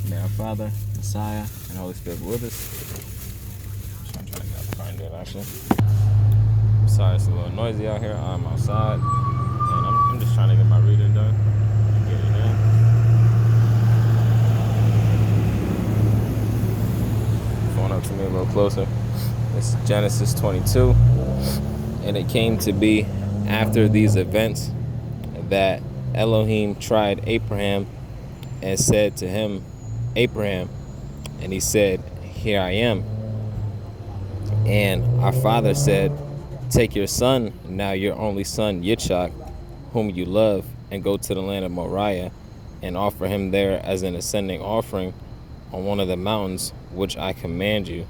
May our Father, Messiah, and Holy Spirit be with us. I'm trying to find it actually. I'm sorry, it's a little noisy out here. I'm outside, and I'm just trying to get my reading done. Get it in. Phone up to me a little closer. It's Genesis 22, and it came to be after these events that Elohim tried Abraham and said to him, Abraham, and he said, Here I am. And our father said, Take your son, now your only son Yitzchak, whom you love, and go to the land of Moriah, and offer him there as an ascending offering on one of the mountains which I command you.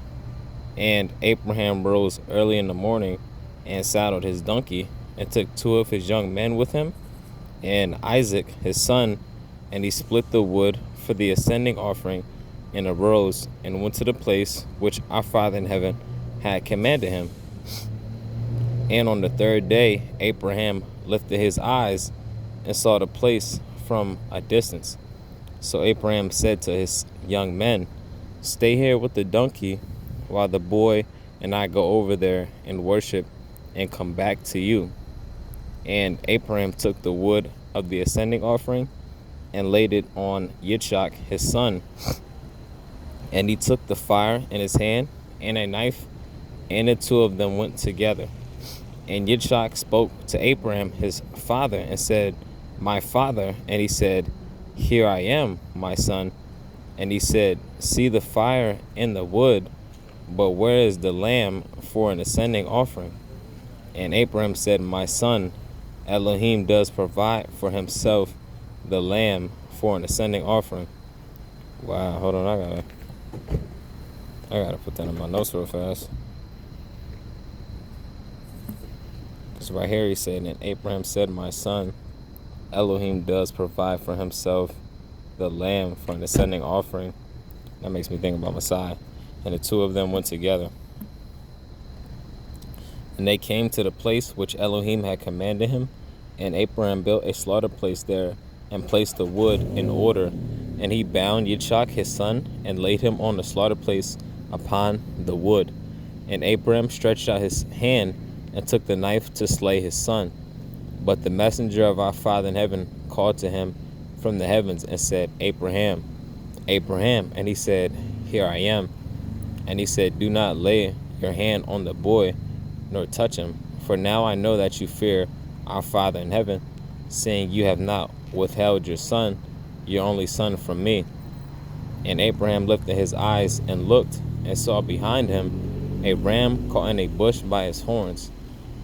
And Abraham rose early in the morning and saddled his donkey, and took 2 of his young men with him, and Isaac his son, and he split the wood for the ascending offering, and arose and went to the place which our Father in heaven had commanded him. And on the 3rd day Abraham lifted his eyes and saw the place from a distance. So Abraham said to his young men, Stay here with the donkey, while the boy and I go over there and worship and come back to you. And Abraham took the wood of the ascending offering and laid it on Yitzchak his son. And he took the fire in his hand and a knife, and the 2 of them went together. And Yitzchak spoke to Abraham his father and said, My father. And he said, Here I am, my son. And he said, See the fire and the wood, but where is the lamb for an ascending offering? And Abraham said, My son, Elohim does provide for himself the lamb for an ascending offering. Wow, hold on, I gotta put that in my notes real fast. Because right here he said, And Abraham said, My son, Elohim does provide for himself the lamb for an ascending offering. That makes me think about Messiah. And the 2 of them went together. And they came to the place which Elohim had commanded him, and Abraham built a slaughter place there, and placed the wood in order. And he bound Yitzchak his son, and laid him on the slaughter place upon the wood. And Abraham stretched out his hand, and took the knife to slay his son. But the messenger of our Father in heaven called to him from the heavens, and said, Abraham, Abraham. And he said, Here I am. And he said, Do not lay your hand on the boy, nor touch him. For now I know that you fear our Father in heaven, seeing you have not withheld your son, your only son, from me. And Abraham lifted his eyes and looked, and saw behind him a ram caught in a bush by his horns.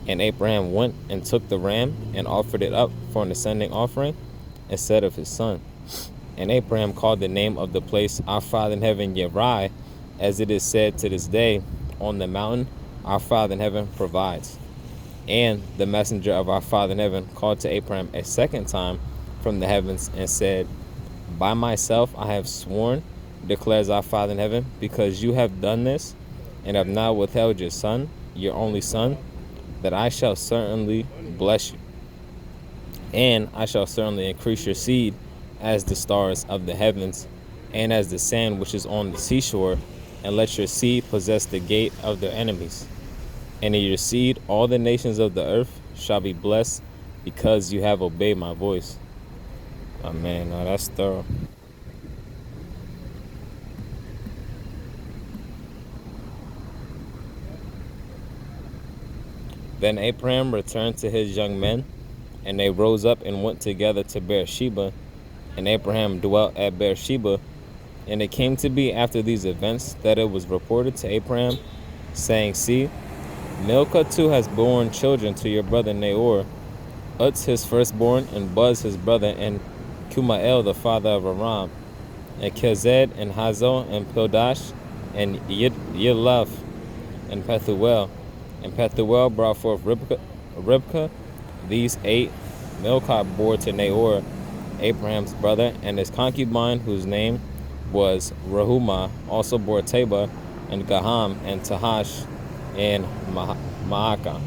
And Abraham went and took the ram, and offered it up for an ascending offering instead of his son. And Abraham called the name of the place our Father in heaven Yerai, as it is said to this day, On the mountain our Father in heaven provides. And the messenger of our Father in heaven called to Abraham a second time from the heavens, and said, By myself I have sworn, declares our Father in heaven, because you have done this, and have not withheld your son, your only son, that I shall certainly bless you. And I shall certainly increase your seed as the stars of the heavens, and as the sand which is on the seashore, and let your seed possess the gate of their enemies. And in your seed all the nations of the earth shall be blessed, because you have obeyed my voice. Oh man, no, that's thorough. Then Abraham returned to his young men, and they rose up and went together to Beersheba. And Abraham dwelt at Beersheba. And it came to be after these events that it was reported to Abraham, saying, See, Milcah too has borne children to your brother Nahor, Utz his firstborn, and Buz his brother, and Kumael the father of Aram, and Kezed, and Hazo, and Pildash, and Yilaph, and Pethuel. And Pethuel brought forth Ribkah. These 8 Milcah bore to Nahor, Abraham's brother, and his concubine, whose name was Rehumah, also bore Taba, and Gaham, and Tahash, and Maacah.